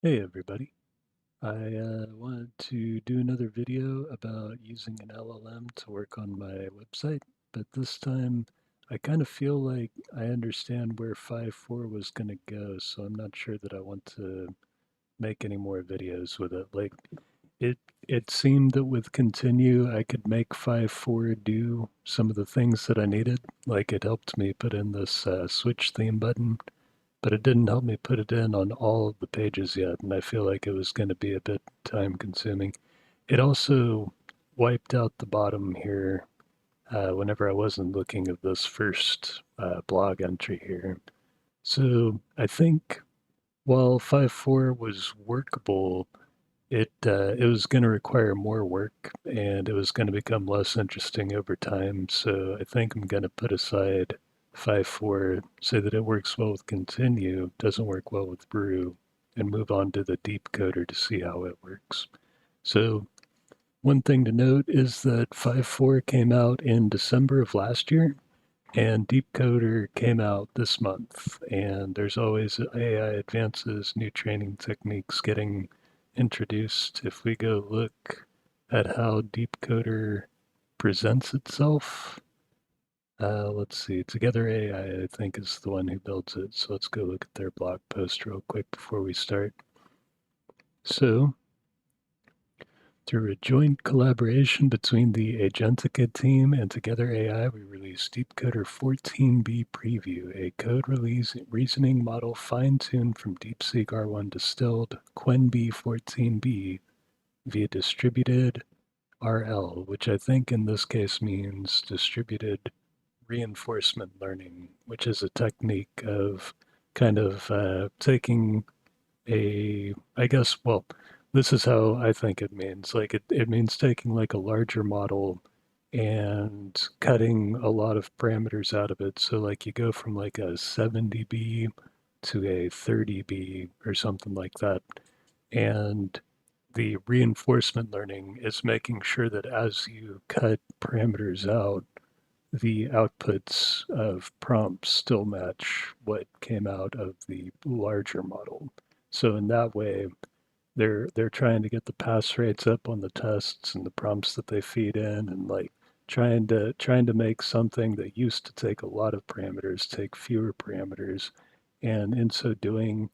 Hey everybody. I wanted to do another video about using an LLM to work on my website, but this time I kind of feel like I understand where 5.4 was going to go, so I'm not sure that I want to make any more videos with it. Like it it seemed that with Continue I could make 5.4 do some of the things that I needed. Like it helped me put in this switch theme button, but it didn't help me put it in on all of the pages yet, and I feel like it was going to be a bit time consuming. It also wiped out the bottom here whenever I wasn't looking at this first blog entry here. So I think while 5.4 was workable, it was going to require more work and it was going to become less interesting over time. So I think I'm going to put aside 5.4, say that it works well with Continue, doesn't work well with Brew, and move on to the DeepCoder to see how it works. So one thing to note is that 5.4 came out in December of last year, and DeepCoder came out this month, and there's always AI advances, new training techniques getting introduced. If we go look at how DeepCoder presents itself, let's see, Together AI, I think, is the one who builds it. So let's go look at their blog post real quick before we start. So through a joint collaboration between the Agentica team and Together AI, we released DeepCoder 14b Preview, a code release reasoning model fine-tuned from DeepSeek R1 distilled QuenB 14b via distributed RL, which I think in this case means distributed reinforcement learning, which is a technique of kind of taking I guess, well, this is how I think it means. Like it means taking like a larger model and cutting a lot of parameters out of it. So like you go from like a 70B to a 30B or something like that. And the reinforcement learning is making sure that as you cut parameters out, the outputs of prompts still match what came out of the larger model. So in that way, they're trying to get the pass rates up on the tests and the prompts that they feed in, and like trying to make something that used to take a lot of parameters take fewer parameters, and in so doing,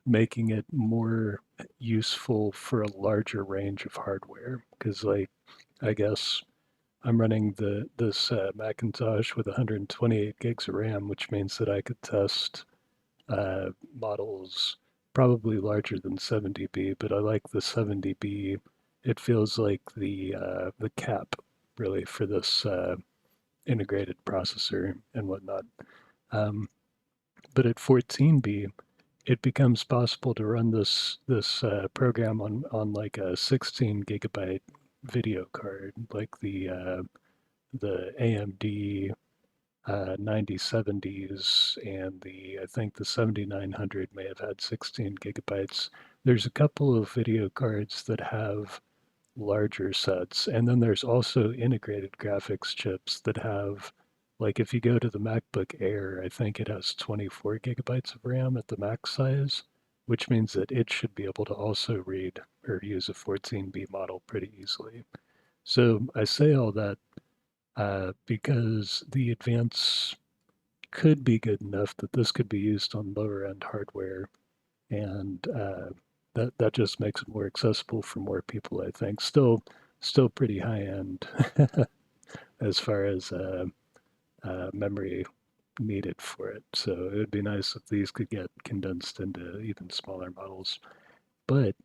making it more useful for a larger range of hardware. Because like I guess I'm running this Macintosh with 128 gigs of RAM, which means that I could test models probably larger than 70B, but I like the 70B. It feels like the cap really for this integrated processor and whatnot. Um, but at 14B, it becomes possible to run this program on like a 16 gigabyte video card, like the AMD 9070s and I think the 7900 may have had 16 gigabytes. There's a couple of video cards that have larger sets, and then there's also integrated graphics chips that have, like if you go to the MacBook Air, I think it has 24 gigabytes of RAM at the max size, which means that it should be able to also read or use a 14B model pretty easily. So I say all that because the advance could be good enough that this could be used on lower end hardware, and that just makes it more accessible for more people. I think still pretty high end as far as memory needed for it. So it would be nice if these could get condensed into even smaller models. But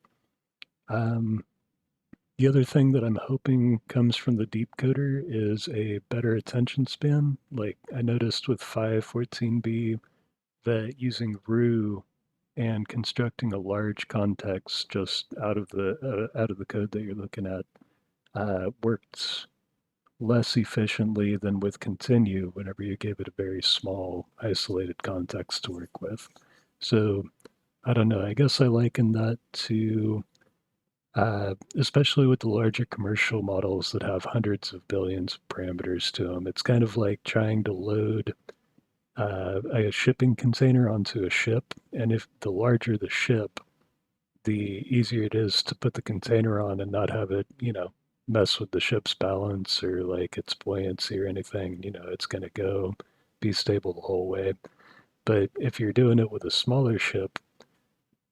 um, the other thing that I'm hoping comes from the deep coder is a better attention span. Like I noticed with 5.14b that using Roo and constructing a large context just out of the code that you're looking at worked less efficiently than with Continue whenever you gave it a very small isolated context to work with. So I don't know. I guess I liken that to especially with the larger commercial models that have hundreds of billions of parameters to them. It's kind of like trying to load a shipping container onto a ship, and if the larger the ship, the easier it is to put the container on and not have it, mess with the ship's balance or like its buoyancy or anything. It's going to go be stable the whole way. But if you're doing it with a smaller ship,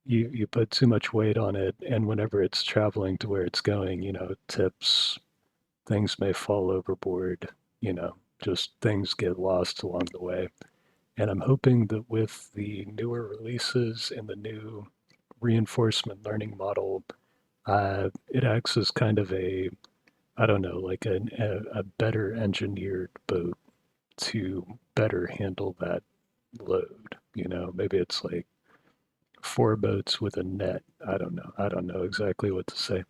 you put too much weight on it, and whenever it's traveling to where it's going, tips, things may fall overboard, just things get lost along the way. And I'm hoping that with the newer releases and the new reinforcement learning model, it acts as kind of a, I don't know, like a better engineered boat to better handle that load. Maybe it's like 4 boats with a net. I don't know. I don't know exactly what to say.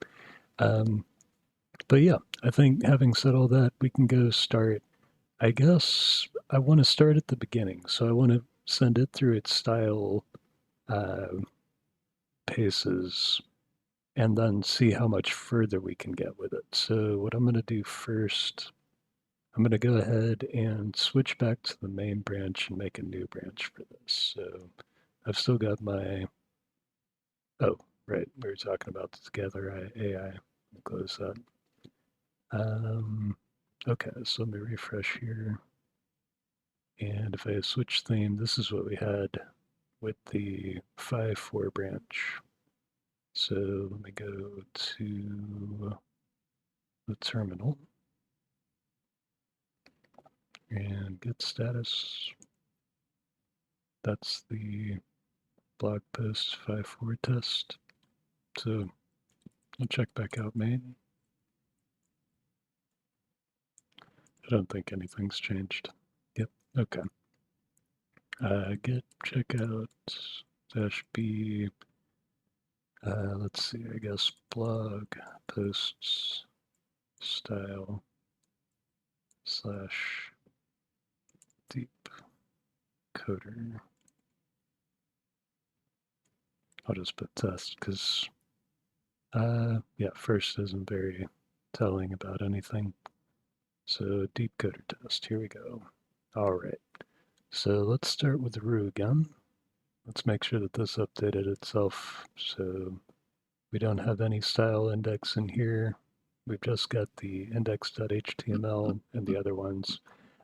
Um, but yeah, I think having said all that, we can go start. I guess I want to start at the beginning. So I want to send it through its style uh, paces and then see how much further we can get with it. So what I'm going to do first, I'm going to go ahead and switch back to the main branch and make a new branch for this. So I've still got my, oh, right, we were talking about the Together AI. Let me close that. Okay, so let me refresh here. And if I switch theme, this is what we had with the 5.4 branch. So let me go to the terminal and get status. That's the blog post 5.4 test. So I'll check back out main. I don't think anything's changed. Yep, okay. Git checkout -b. Let's see, I guess blog posts style /deep-coder. I'll just put test because, yeah, first isn't very telling about anything. So DeepCoder test, here we go. All right, so let's start with Roo again. Let's make sure that this updated itself so we don't have any style index in here. We've just got the index.html and the other ones.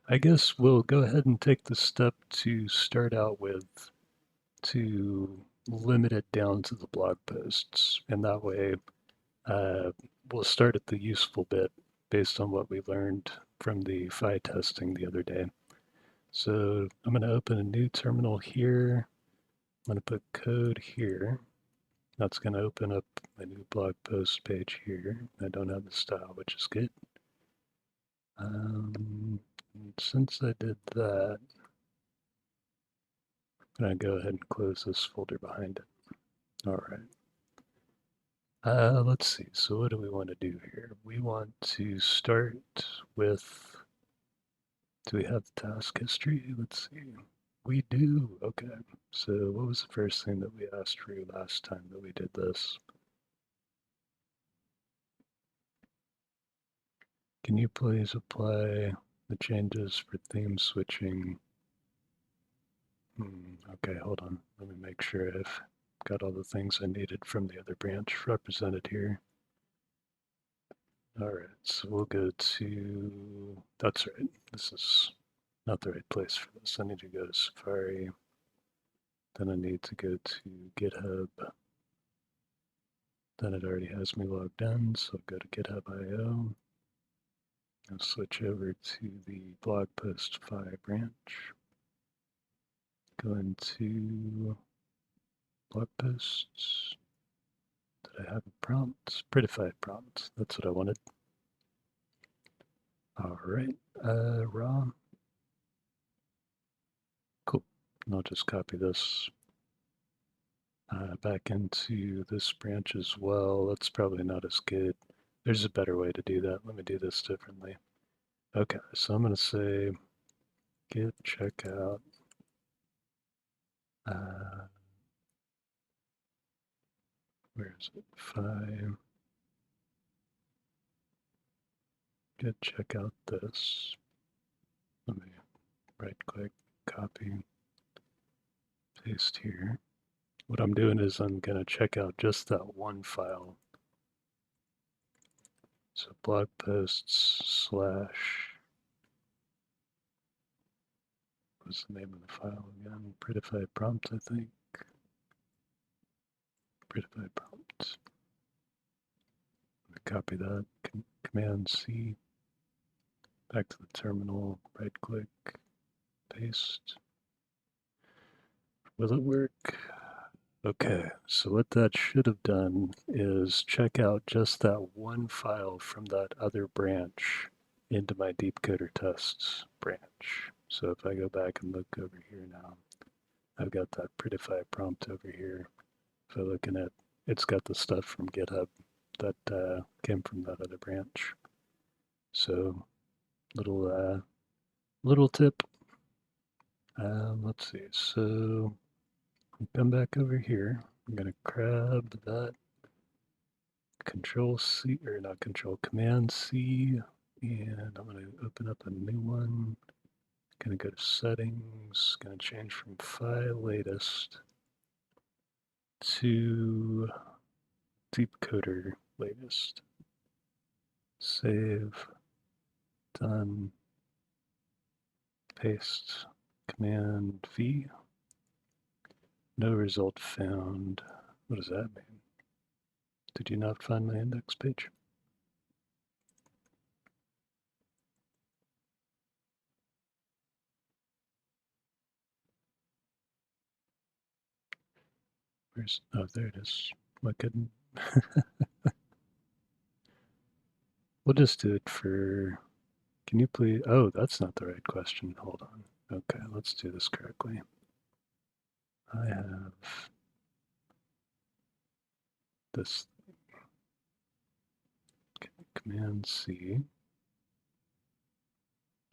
I guess we'll go ahead and take the step to start out with to limit it down to the blog posts. And that way we'll start at the useful bit based on what we learned from the phi testing the other day. So I'm going to open a new terminal here. I'm going to put code here. That's going to open up a new blog post page here. I don't have the style, which is good. Since I did that, I'm going to go ahead and close this folder behind it. All right. Let's see. So what do we want to do here? We want to start with, do we have the task history? Let's see. We do. Okay. So what was the first thing that we asked for you last time that we did this? Can you please apply the changes for theme switching? Okay, hold on. Let me make sure I've got all the things I needed from the other branch represented here. All right, so we'll go to, that's right. This is not the right place for this. I need to go to Safari. Then I need to go to GitHub. Then it already has me logged in, so I'll go to GitHub.io. I'll switch over to the blog post phi branch. Go into blog posts. Did I have a prompt? Prettify prompt. That's what I wanted. All right, raw. Cool. And I'll just copy this back into this branch as well. That's probably not as good. There's a better way to do that. Let me do this differently. Okay, so I'm going to say git checkout. Where is it? Phi. Git checkout this. Let me right click, copy, paste here. what I'm doing is I'm going to check out just that one file. So blog posts slash, what's the name of the file again? Prettify prompt, I think. Prettify prompt. Copy that, Command C, back to the terminal, right click, paste. Will it work? Okay, so what that should have done is check out just that one file from that other branch into my DeepCoder tests branch. So if I go back and look over here now, I've got that prettify prompt over here. If I look in it, it's got the stuff from GitHub that came from that other branch. So little tip. Let's see. So come back over here. I'm going to grab that Control C, or not Control, Command C, and I'm going to open up a new one. Going to go to Settings. Going to change from File Latest to DeepCoder Latest. Save. Done. Paste. Command V. No result found. What does that mean? Did you not find my index page? Where's, oh, there it is. Why couldn't, we'll just do it for, can you please, oh, that's not the right question. Hold on. Okay, let's do this correctly. I have this, okay, Command C,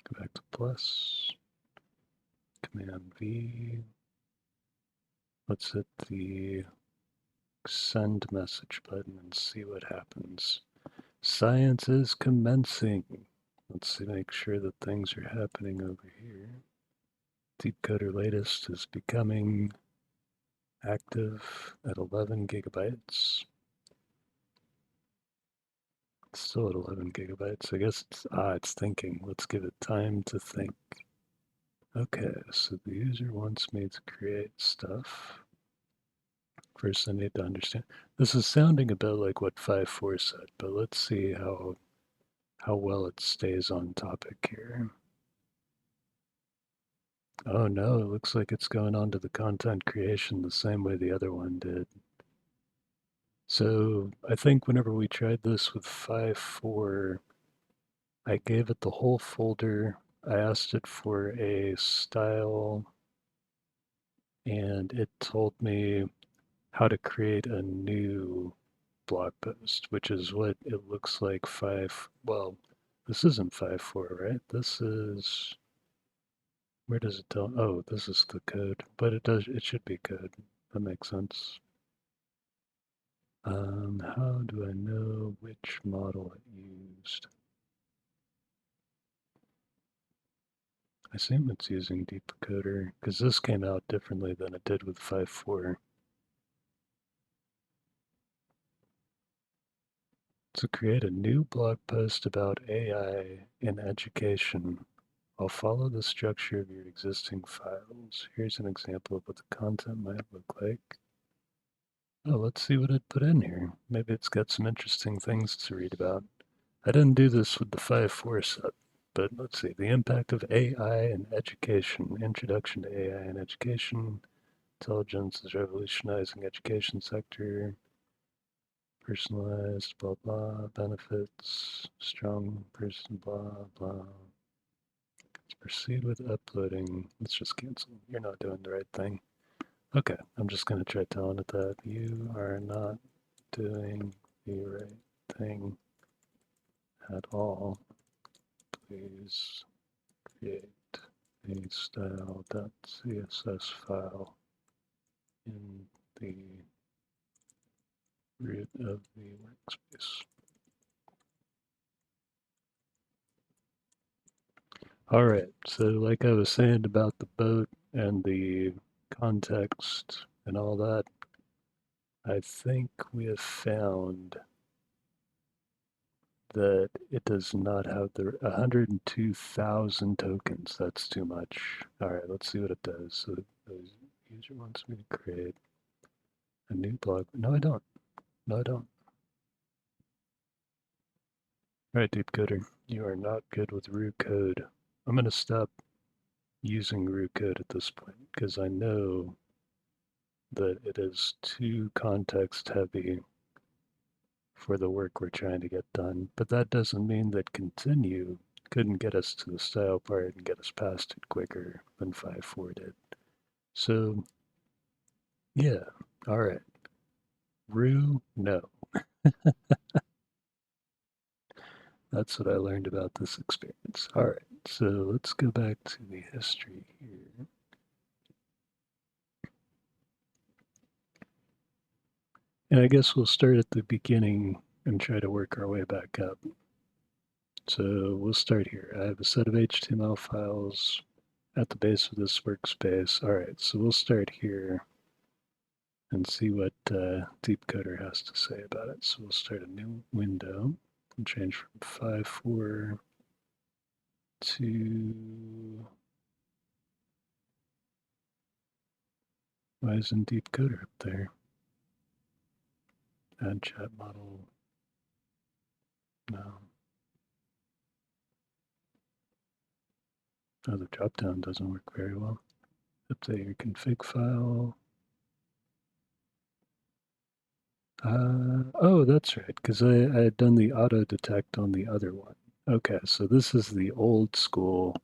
go back to plus, Command V, let's hit the send message button and see what happens. Science is commencing. Let's see, make sure that things are happening over here. DeepCoder latest is becoming active at 11 gigabytes. It's still at 11 gigabytes. I guess it's thinking. Let's give it time to think. Okay, so the user wants me to create stuff. First, I need to understand. This is sounding a bit like what 5.4 said, but let's see how well it stays on topic here. Oh no, it looks like it's going on to the content creation the same way the other one did. So I think whenever we tried this with 5.4, I gave it the whole folder. I asked it for a style, and it told me how to create a new blog post, which is what it looks like well, this isn't 5.4, right? This is, where does it tell? Oh, this is the code, but it should be code. That makes sense. How do I know which model it used? I assume it's using DeepCoder, because this came out differently than it did with 5.4. To create a new blog post about AI in education, I'll follow the structure of your existing files. Here's an example of what the content might look like. Oh, let's see what it put in here. Maybe it's got some interesting things to read about. I didn't do this with the 5.4 set, but let's see. The impact of AI in education. Introduction to AI in education. Intelligence is revolutionizing education sector. Personalized, blah, blah, benefits, strong person, blah, blah. Let's proceed with uploading. Let's just cancel. You're not doing the right thing. Okay, I'm just going to try telling it that you are not doing the right thing at all. Please create a style.css file in the root of the workspace. All right, so like I was saying about the boat and the context and all that, I think we have found that it does not have the 102,000 tokens. That's too much. All right, let's see what it does. So the user wants me to create a new blog. No, I don't. No, I don't. All right, DeepCoder, you are not good with Roo code. I'm going to stop using Roo code at this point because I know that it is too context heavy for the work we're trying to get done. But that doesn't mean that continue couldn't get us to the style part and get us past it quicker than 5.4 did. So, yeah, all right. Roo, no. That's what I learned about this experience. All right, so let's go back to the history here. And I guess we'll start at the beginning and try to work our way back up. So we'll start here. I have a set of HTML files at the base of this workspace. All right, so we'll start here and see what DeepCoder has to say about it. So we'll start a new window and change from 5.4 to, why isn't DeepCoder up there? Add chat model, no. Oh, the dropdown doesn't work very well. Update your config file. Oh, that's right, because I had done the auto detect on the other one. Okay, so this is the old school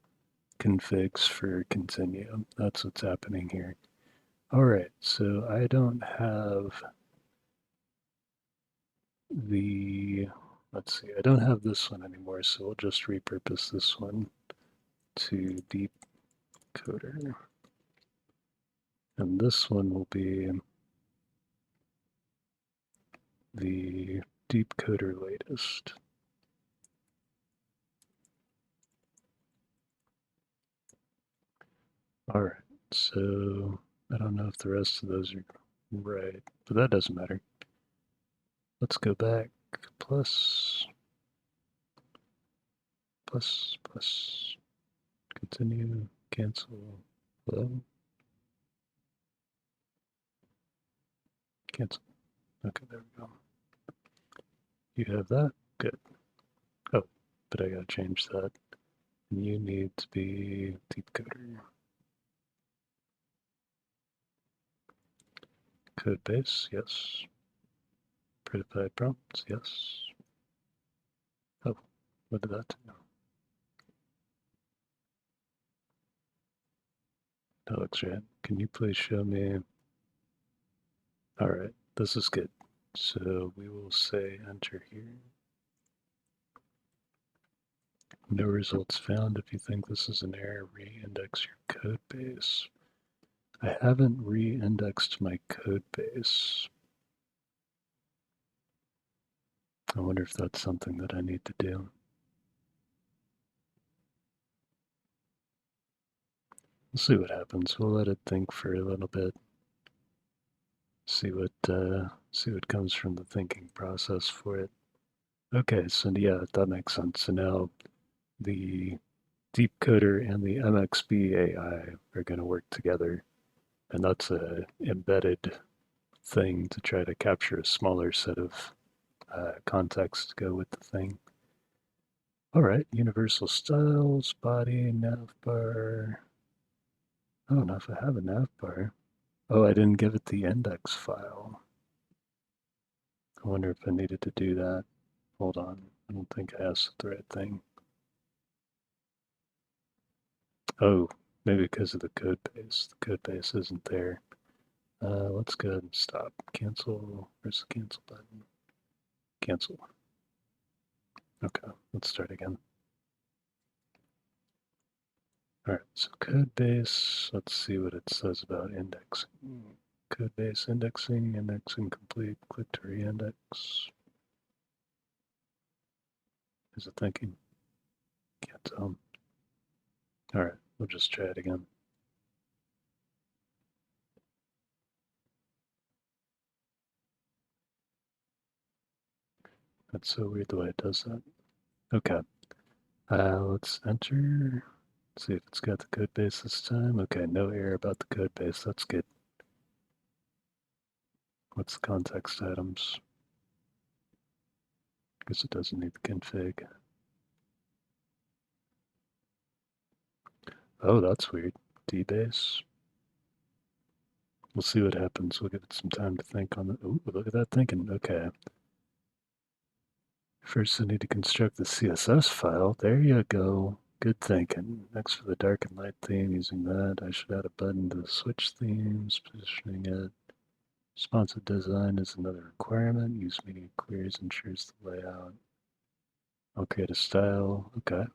configs for continue. That's what's happening here. All right, so I don't have the, let's see, I don't have this one anymore, so we'll just repurpose this one to DeepCoder. And this one will be the DeepCoder latest. All right, so I don't know if the rest of those are right, but that doesn't matter. Let's go back, plus, continue, cancel, hello, cancel. Okay, there we go. You have that, good. Oh, but I gotta change that. You need to be DeepCoder. Codebase, yes. Prettify prompts, yes. Oh, what did that do? That looks right. Can you please show me? All right, this is good. So we will say enter here. No results found. If you think this is an error, re-index your code base. I haven't re-indexed my code base. I wonder if that's something that I need to do. We'll see what happens. We'll let it think for a little bit. See what comes from the thinking process for it. Okay, so yeah, that makes sense. So now the DeepCoder and the MXB AI are going to work together, and that's a embedded thing to try to capture a smaller set of context to go with the thing. All right, universal styles, body, navbar. I don't know if I have a navbar. Oh, I didn't give it the index file. I wonder if I needed to do that. Hold on, I don't think I asked the right thing. Oh, maybe because of the code base. The code base isn't there. Let's go ahead and stop. Cancel. Where's the cancel button? Cancel. Okay, let's start again. All right, so code base. Let's see what it says about indexing. Code base indexing, indexing complete. Click to re-index. Is it thinking? Can't tell. All right, we'll just try it again. That's so weird the way it does that. Okay. Let's enter. See if it's got the code base this time. Okay, no error about the code base. That's good. What's the context items? Guess it doesn't need the config. Oh, that's weird. dbase. We'll see what happens. We'll give it some time to think on the. Ooh, look at that thinking. Okay. First, I need to construct the CSS file. There you go. Good thinking. Next, for the dark and light theme, using that, I should add a button to switch themes, positioning it. Responsive design is another requirement. Use media queries ensures the layout. I'll create a style. Okay.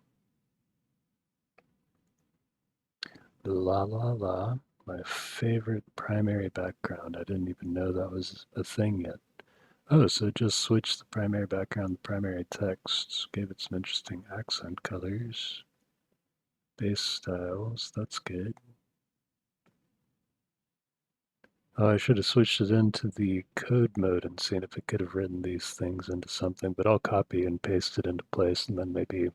La la la. My favorite primary background. I didn't even know that was a thing yet. Oh, so just switch the primary background, the primary text, gave it some interesting accent colors, base styles, that's good. Oh, I should have switched it into the code mode and seen if it could have written these things into something, but I'll copy and paste it into place and then maybe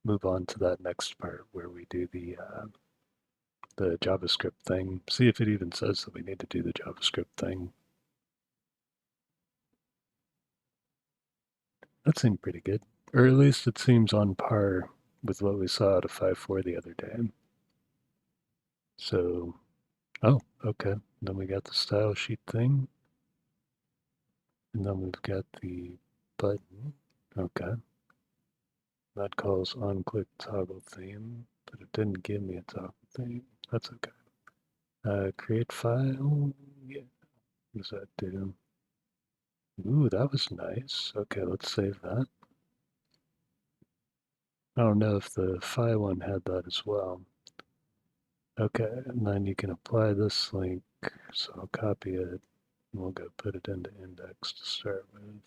move on to that next part where we do the JavaScript thing. See if it even says that we need to do the JavaScript thing. That seemed pretty good. Or at least it seems on par with what we saw out of 5.4 the other day. So, oh, okay. Then we got the style sheet thing. And then we've got the button. Okay. That calls onClick toggle theme, but it didn't give me a toggle theme. That's okay. Create file. Yeah. What does that do? Ooh, that was nice. Okay, let's save that. I don't know if the Phi one had that as well. Okay, and then you can apply this link. So I'll copy it, and we'll go put it into index to start with.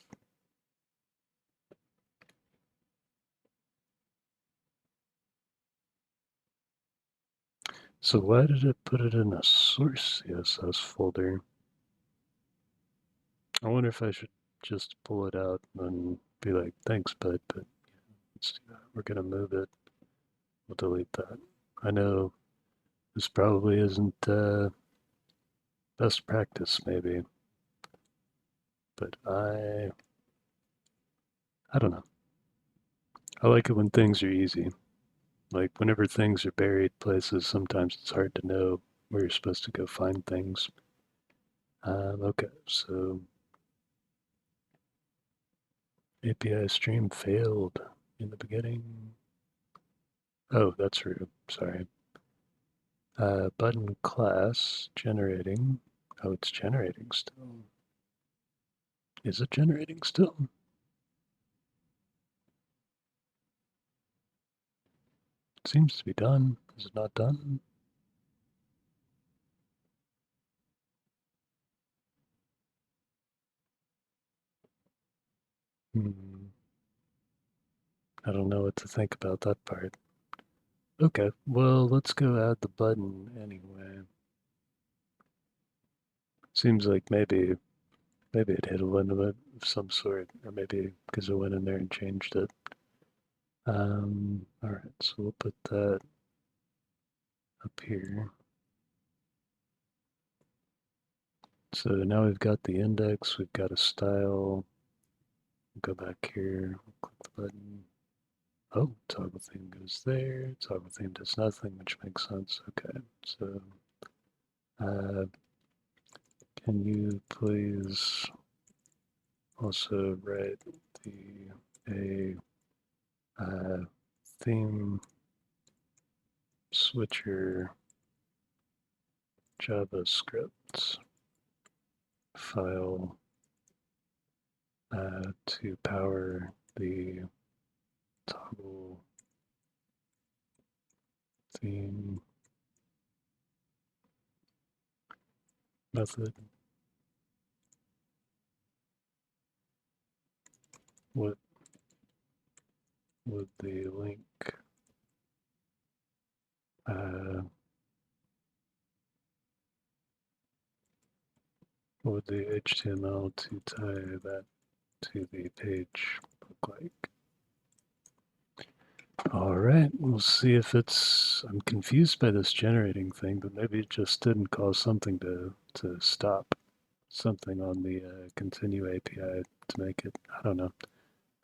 So why did it put it in a source CSS folder? I wonder if I should just pull it out and be like, thanks, bud, but let's do that. We're going to move it. We'll delete that. I know this probably isn't best practice, maybe, but I don't know. I like it when things are easy. Like whenever things are buried places, sometimes it's hard to know where you're supposed to go find things. Okay, so API stream failed in the beginning. Oh, that's rude. Sorry. Button class generating. Oh, it's generating still. Is it generating still? It seems to be done. Is it not done? Hmm. I don't know what to think about that part. Okay, well, let's go add the button anyway. Seems like maybe it hit a limit of some sort, or maybe because I went in there and changed it. All right, so we'll put that up here. So now we've got the index, we've got a style. Go back here, click the button. Oh, toggle theme goes there. Toggle theme does nothing, which makes sense. Okay, so can you please also write a theme switcher JavaScript file to power the toggle theme method with the link with the HTML to tie that to the page look like? All right, we'll see if it's, I'm confused by this generating thing, but maybe it just didn't cause something to stop, something on the continue API to make it, I don't know.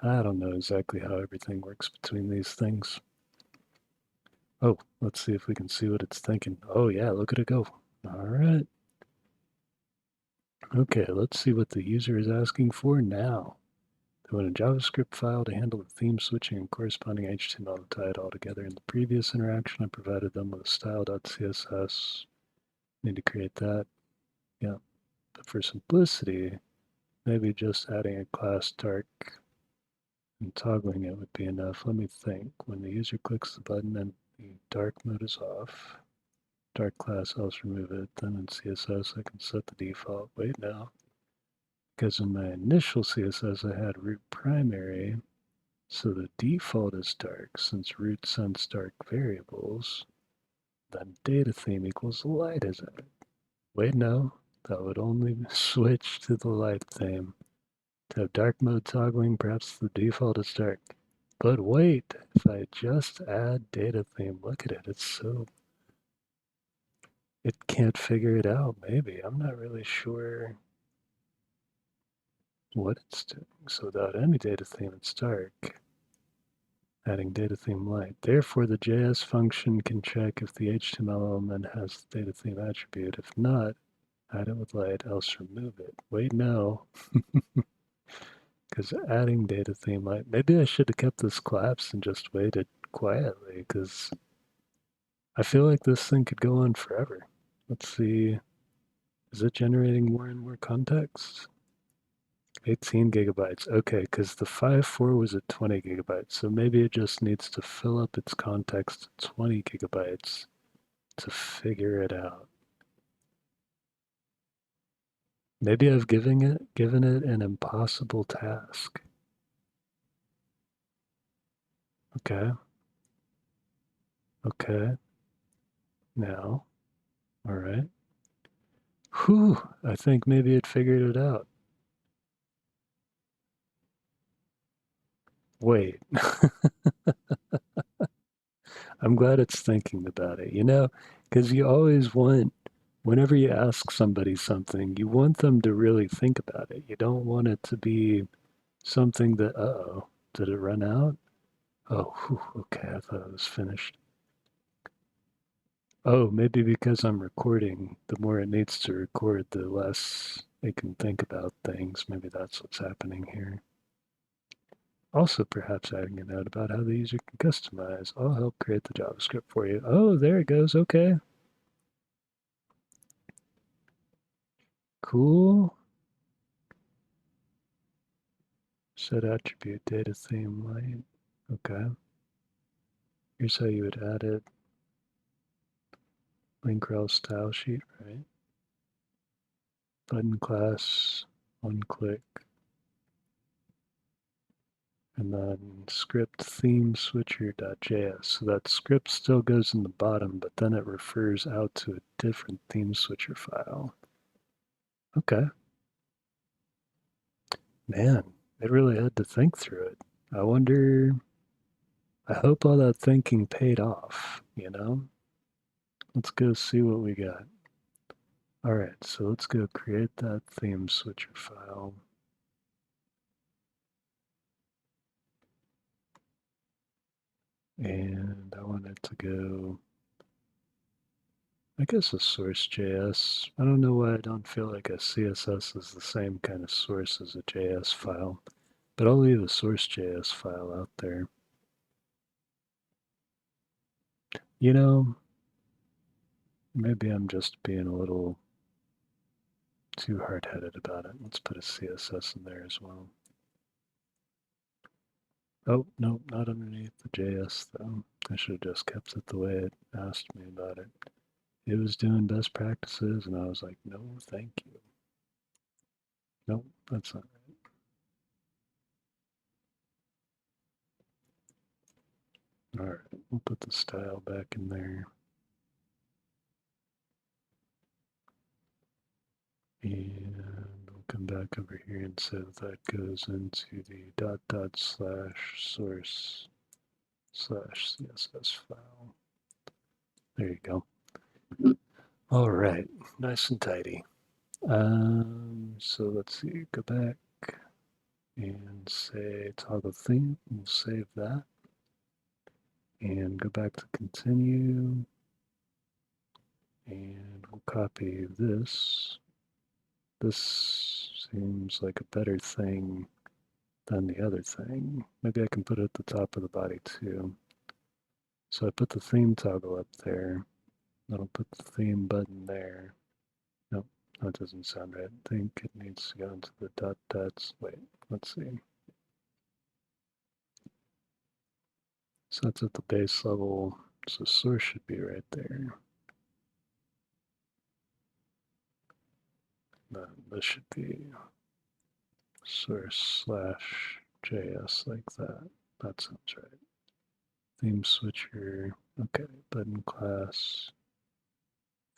I don't know exactly how everything works between these things. Oh, let's see if we can see what it's thinking. Oh yeah, look at it go. All right. Okay, let's see what the user is asking for now. They want a JavaScript file to handle the theme switching and corresponding HTML to tie it all together. In the previous interaction, I provided them with a Style.css. Need to create that. Yeah, but for simplicity, maybe just adding a class dark and toggling it would be enough. Let me think. When the user clicks the button and the dark mode is off, dark class, else remove it. Then in CSS, I can set the default. Wait now. Because in my initial CSS, I had root primary, so the default is dark. Since root sends dark variables, then data theme equals light is it. Wait, no, that would only switch to the light theme. To have dark mode toggling, perhaps the default is dark. But wait, if I just add data theme, look at it, it's so, it can't figure it out, maybe. I'm not really sure what it's doing. So without any data theme, it's dark. Adding data theme light. Therefore, the JS function can check if the HTML element has the data theme attribute. If not, add it with light, else remove it. Wait, no. Because adding data theme light, maybe I should have kept this collapsed and just waited quietly, because I feel like this thing could go on forever. Let's see. Is it generating more and more context? 18 gigabytes. Okay, because the 5.4 was at 20 gigabytes, so maybe it just needs to fill up its context to 20 gigabytes to figure it out. Maybe I've given it an impossible task. Okay. Okay. Now. All right. Whew. I think maybe it figured it out. Wait. I'm glad it's thinking about it, because you always want, whenever you ask somebody something, you want them to really think about it. You don't want it to be something that, uh-oh, did it run out? Oh, whew, okay, I thought it was finished. Oh, maybe because I'm recording, the more it needs to record, the less it can think about things. Maybe that's what's happening here. Also, perhaps adding a note about how the user can customize. I'll help create the JavaScript for you. Oh, there it goes. Okay. Cool. Set attribute data theme light. Okay. Here's how you would add it. Link rel style sheet, right? Button class, one click. And then script theme switcher.js. So that script still goes in the bottom, but then it refers out to a different theme switcher file. Okay. Man, it really had to think through it. I wonder, I hope all that thinking paid off, Let's go see what we got. All right, so let's go create that theme switcher file. And I want it to go, I guess, a source.js. I don't know why I don't feel like a CSS is the same kind of source as a JS file, but I'll leave a source.js file out there. Maybe I'm just being a little too hard-headed about it. Let's put a CSS in there as well. Oh, no, not underneath the JS, though. I should have just kept it the way it asked me about it. It was doing best practices, and I was like, no, thank you. Nope, that's not right. All right, we'll put the style back in there. And we'll come back over here and say that goes into the /source/CSS file. There you go. All right, nice and tidy. So let's see, go back and say toggle theme. We'll save that. And go back to continue. And we'll copy this. This seems like a better thing than the other thing. Maybe I can put it at the top of the body too. So I put the theme toggle up there. Then I'll put the theme button there. Nope, that doesn't sound right. I think it needs to go into the dots. Wait, let's see. So that's at the base level. So source should be right there. Then this should be source/JS like that. That sounds right. Theme switcher. Okay, button class.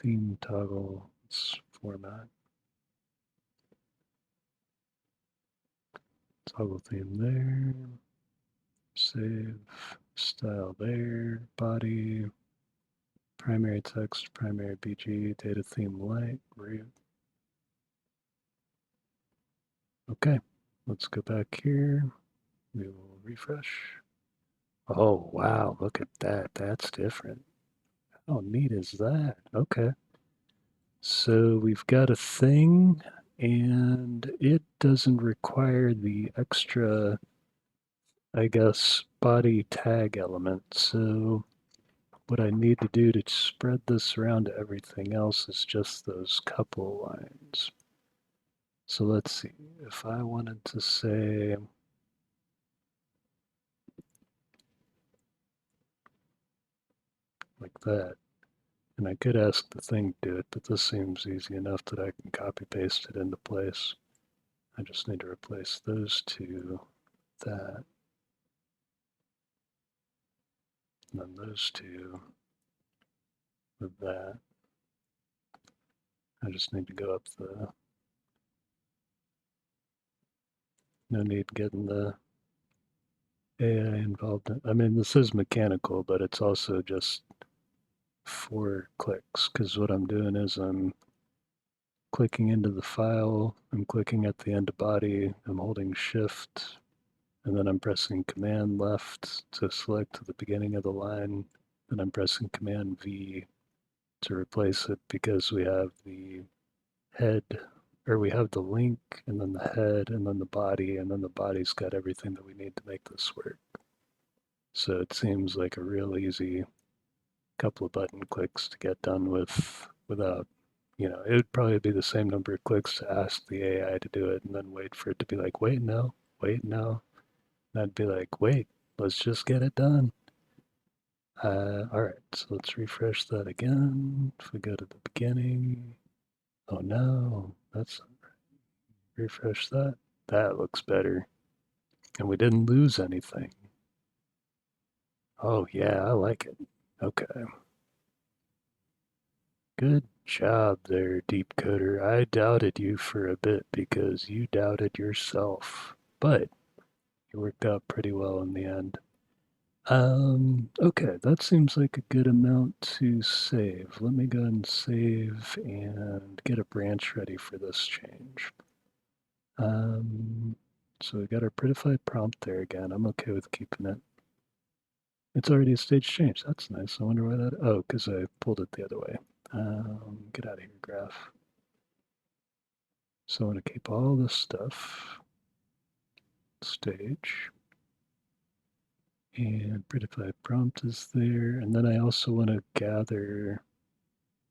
Theme toggle. Let's format. Toggle theme there. Save. Style there. Body. Primary text, primary BG, data theme light, root. Okay, let's go back here. We will refresh. Oh, wow, look at that. That's different. How neat is that? Okay. So we've got a thing, and it doesn't require the extra, I guess, body tag element. So what I need to do to spread this around to everything else is just those couple lines. So let's see, if I wanted to say, like that, and I could ask the thing to do it, but this seems easy enough that I can copy paste it into place. I just need to replace those two, that, and then those two with that. I just need to go up the, no need getting the AI involved. I mean, this is mechanical, but it's also just 4 clicks, because what I'm doing is I'm clicking into the file, I'm clicking at the end of body, I'm holding shift, and then I'm pressing command left to select to the beginning of the line, then I'm pressing command V to replace it because we have the head, or we have the link, and then the head, and then the body, and then the body's got everything that we need to make this work. So it seems like a real easy couple of button clicks to get done with without, it would probably be the same number of clicks to ask the AI to do it and then wait for it to be like, wait, no, wait, no. And I'd be like, wait, let's just get it done. All right, so let's refresh that again. If we go to the beginning, oh no, that's refresh that. That looks better. And we didn't lose anything. Oh yeah, I like it. Okay. Good job there, DeepCoder. I doubted you for a bit because you doubted yourself, but you worked out pretty well in the end. Okay, that seems like a good amount to save. Let me go ahead and save and get a branch ready for this change. So we got our prettified prompt there again. I'm okay with keeping it. It's already a stage change. That's nice. I wonder why that, oh, because I pulled it the other way. Get out of here, graph. So I want to keep all this stuff, stage, and prettified prompt is there. And then I also want to gather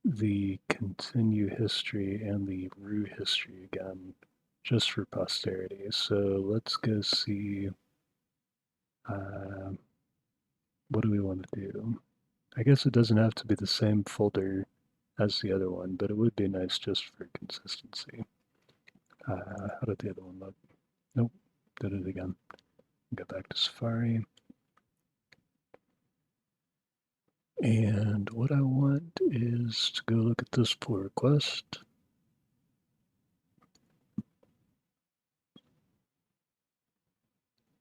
the continue history and the Roo history again, just for posterity. So let's go see, what do we want to do? I guess it doesn't have to be the same folder as the other one, but it would be nice just for consistency. How did the other one look? Nope, did it again. Go back to Safari. And what I want is to go look at this pull request.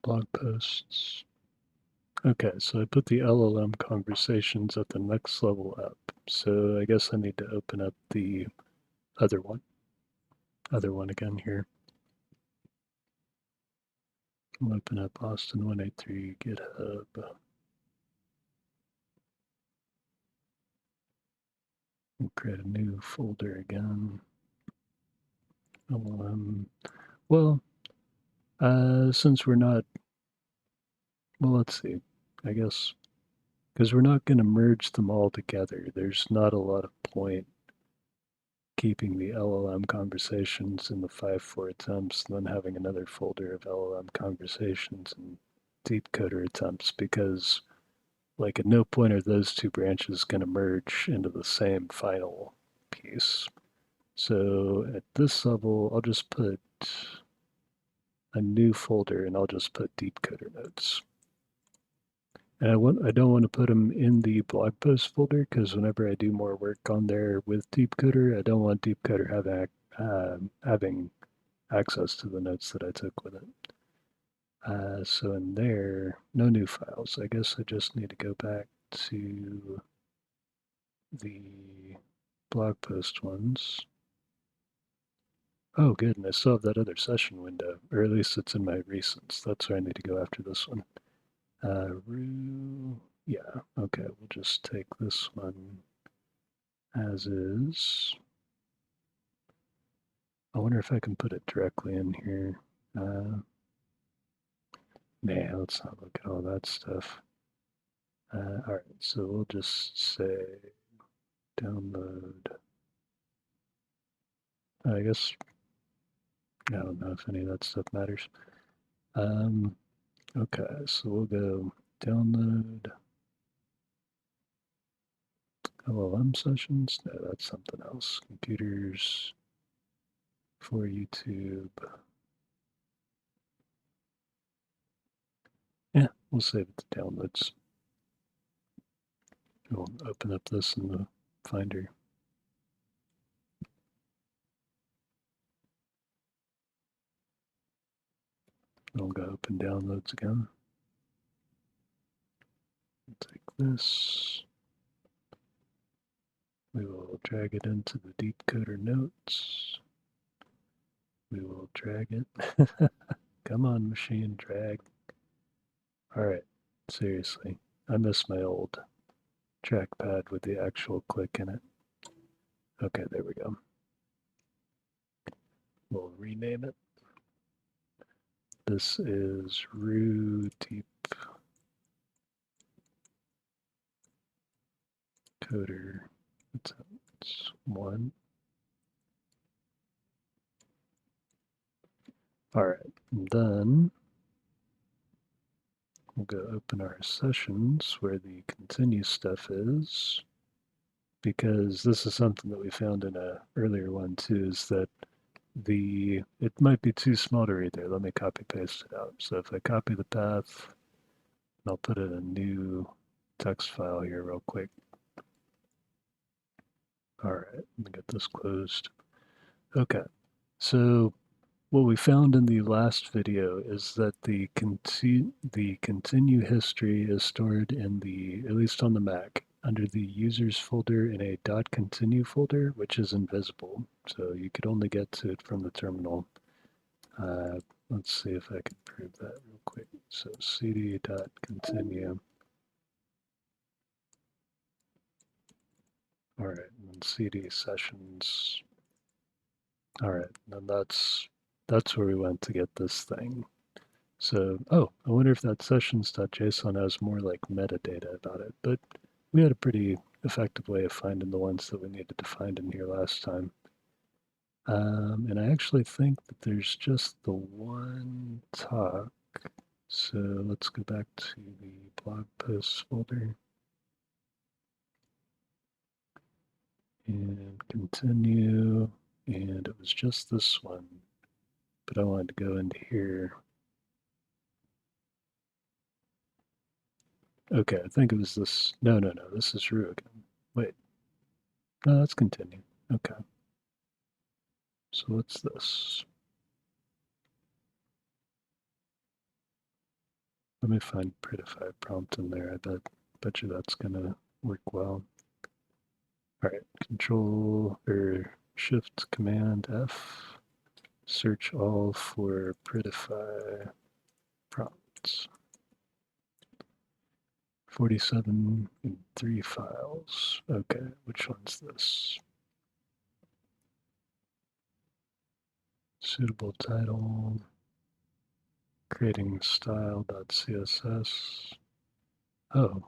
blog posts. Okay, so I put the LLM conversations at the next level up. So I guess I need to open up the other one again here. I'll open up Austin 183 GitHub. We'll create a new folder again. Well, since we're not, well, let's see. I guess because we're not going to merge them all together, there's not a lot of point keeping the LLM conversations in the 5.4 attempts and then having another folder of LLM conversations and DeepCoder attempts because like at no point are those two branches going to merge into the same final piece. So at this level, I'll just put a new folder and I'll just put DeepCoder notes. And I don't want to put them in the blog post folder because whenever I do more work on there with DeepCoder, I don't want DeepCoder having access to the notes that I took with it. So in there, no new files. I guess I just need to go back to the blog post ones. Oh, good, and I still have that other session window, or at least it's in my recents. That's where I need to go after this one. Yeah, okay, we'll just take this one as is. I wonder if I can put it directly in here. Nah, let's not look at all that stuff. All right, so we'll just say download. I guess I don't know if any of that stuff matters. Okay, so we'll go download LLM sessions. No, that's something else. Computers for YouTube. Yeah, we'll save it to downloads. We'll open up this in the Finder. We'll go open downloads again. We'll take this. We will drag it into the DeepCoder notes. We will drag it. Come on, machine, drag. All right, seriously, I miss my old trackpad with the actual click in it. Okay, there we go. We'll rename it. This is Roo-DeepCoder 1. All right, and then we'll go open our sessions where the continue stuff is, because this is something that we found in a earlier one too, is that it might be too small to read there. Let me copy paste it out. So if I copy the path, I'll put in a new text file here real quick. All right, let me get this closed. Okay, so what we found in the last video is that the continue history is stored in the, at least on the Mac, under the users folder in a .continue folder, which is invisible. So you could only get to it from the terminal. Let's see if I can prove that real quick. So cd.continue. All right, and then cd sessions. All right, and that's where we went to get this thing. So, oh, I wonder if that sessions.json has more like metadata about it, but we had a pretty effective way of finding the ones that we needed to find in here last time. And I actually think that there's just the one talk. So let's go back to the blog posts folder and continue. And it was just this one, but I wanted to go into here. Okay, I think it was this. No, this is Roo again. Wait, no, let's continue. Okay. So what's this? Let me find prettify prompt in there. Bet you that's gonna work well. All right, Control or Shift Command F. Search all for prettify prompts. 47 in 3 files. Okay, which one's this? Suitable title. Creating style.css. Oh,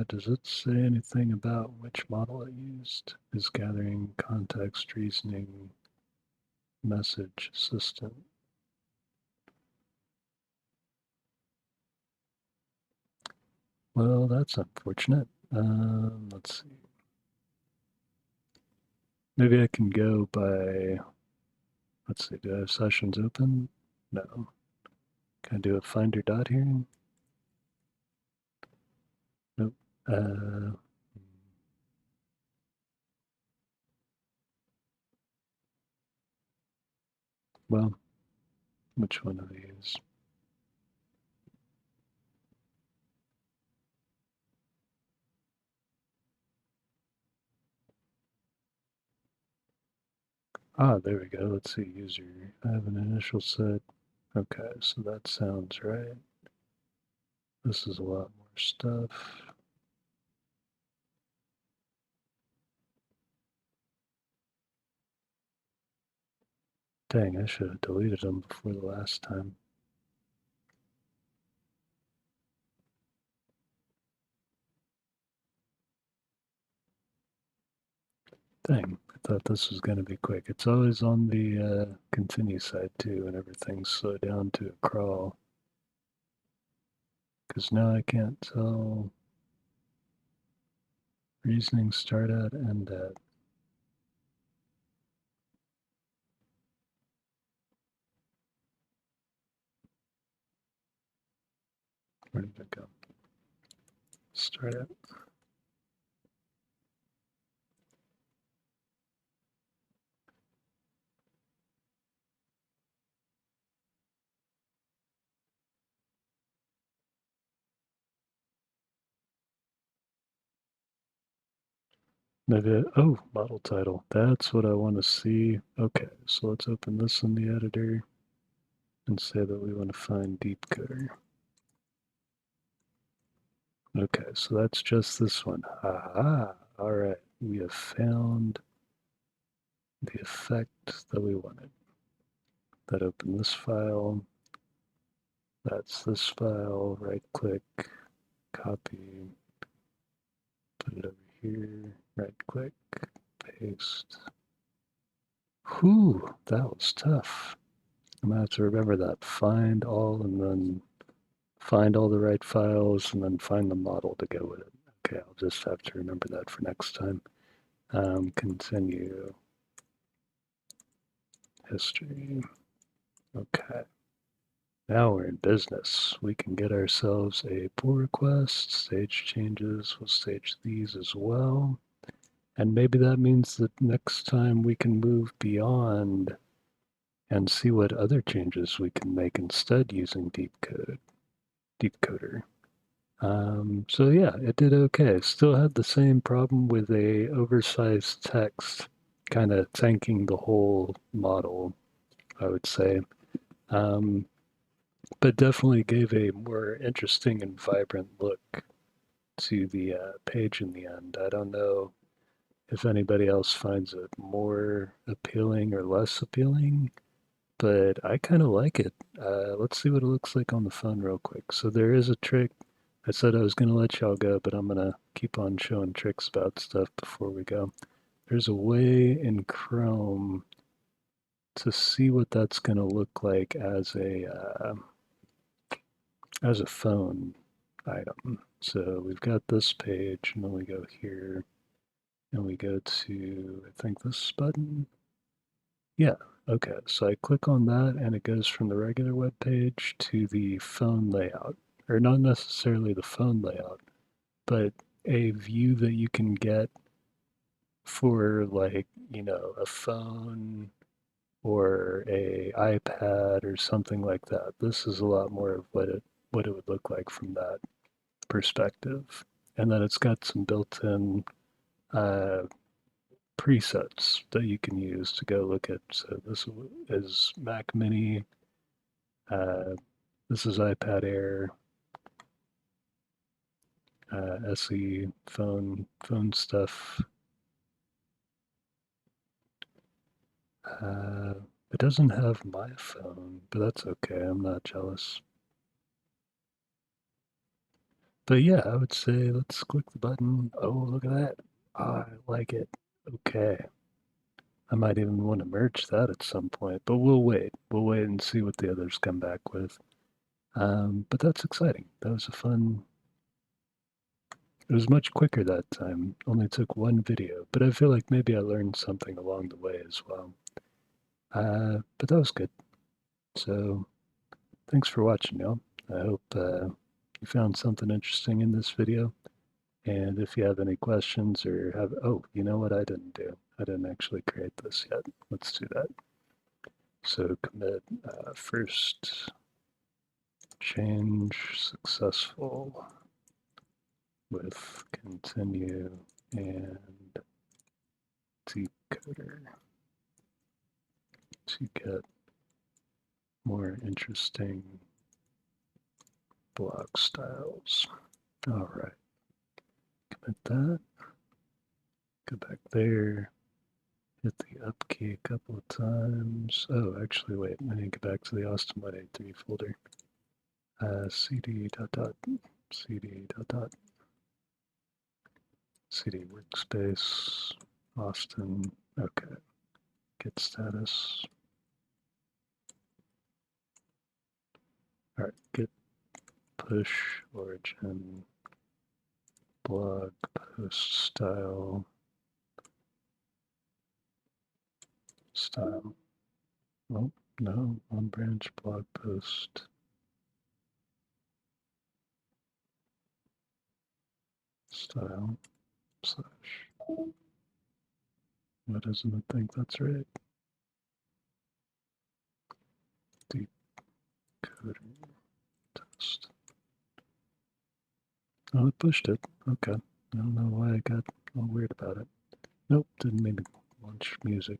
does it say anything about which model it used? Is gathering context reasoning message assistant. Well, that's unfortunate. Let's see. Maybe I can go by, let's see, do I have sessions open? No. Can I do a finder dot here? Nope. Well, which one of these? Ah, there we go. Let's see, user. I have an initial set. Okay, so that sounds right. This is a lot more stuff. Dang, I should have deleted them before the last time. Dang, I thought this was going to be quick. It's always on the continue side too, and everything's slowed down to a crawl. Because now I can't tell reasoning start at, end at. Where did it go? Start at. Maybe, oh, model title. That's what I want to see. Okay, so let's open this in the editor and say that we want to find DeepCoder. Okay, so that's just this one. Aha! All right, we have found the effect that we wanted. That opened this file. That's this file. Right click, copy, put it over here. Right click, paste. Whew, that was tough. I'm gonna have to remember that. Find all and then find all the right files and then find the model to go with it. Okay, I'll just have to remember that for next time. Continue. History. Okay. Now we're in business. We can get ourselves a pull request, stage changes. We'll stage these as well. And maybe that means that next time we can move beyond and see what other changes we can make instead using DeepCoder. So yeah, it did okay. Still had the same problem with a oversized text, kind of tanking the whole model, I would say. Um, but definitely gave a more interesting and vibrant look to the page in the end. I don't know if anybody else finds it more appealing or less appealing, but I kind of like it. Let's see what it looks like on the phone real quick. So there is a trick. I said I was going to let y'all go, but I'm going to keep on showing tricks about stuff before we go. There's a way in Chrome to see what that's going to look like as a phone item. So we've got this page, and then we go here, and we go to, I think, this button. Yeah, okay. So I click on that, and it goes from the regular web page to the phone layout, or not necessarily the phone layout, but a view that you can get for like, a phone or a iPad or something like that. This is a lot more of what it what it would look like from that perspective. And then it's got some built-in presets that you can use to go look at. So this is Mac Mini. This is iPad Air. SE phone stuff. It doesn't have my phone, but that's okay. I'm not jealous. But yeah, I would say let's click the button. Oh, look at that. I like it. Okay. I might even want to merge that at some point, but we'll wait. We'll wait and see what the others come back with. But that's exciting. That was a fun. It was much quicker that time. Only took one video, but I feel like maybe I learned something along the way as well. But that was good. So thanks for watching, y'all. I hope you found something interesting in this video. And if you have any questions or have, oh, you know what I didn't do? I didn't actually create this yet. Let's do that. So commit first change successful with continue and decoder to get more interesting blog styles. All right. Commit that. Go back there. Hit the up key a couple of times. Oh, actually, wait. I need to go back to the Austin 183 folder. cd cd workspace Austin. Okay. Git status. All right. Git push origin blog post style. Oh, no, on branch blog post. Style slash. Why doesn't it think that's right? Deep-coder test. Oh, it pushed it. Okay. I don't know why I got all weird about it. Nope, didn't mean to launch music.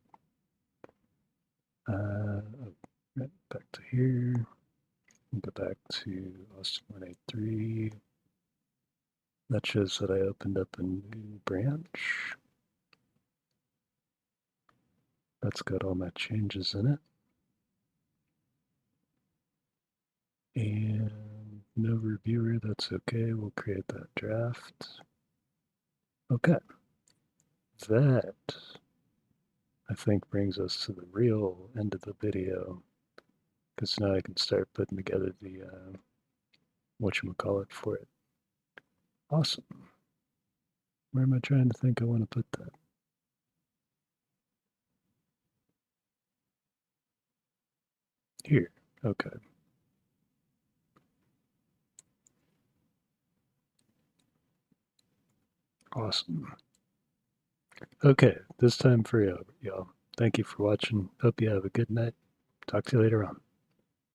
Right, back to here. Go back to Austin 183. That shows that I opened up a new branch. That's got all my changes in it. And no reviewer, that's okay. We'll create that draft. Okay. That, I think, brings us to the real end of the video, because now I can start putting together the whatchamacallit for it. Awesome. Where am I trying to think I want to put that? Here. Okay. Awesome. Okay, this time for y'all. Thank you for watching. Hope you have a good night. Talk to you later on.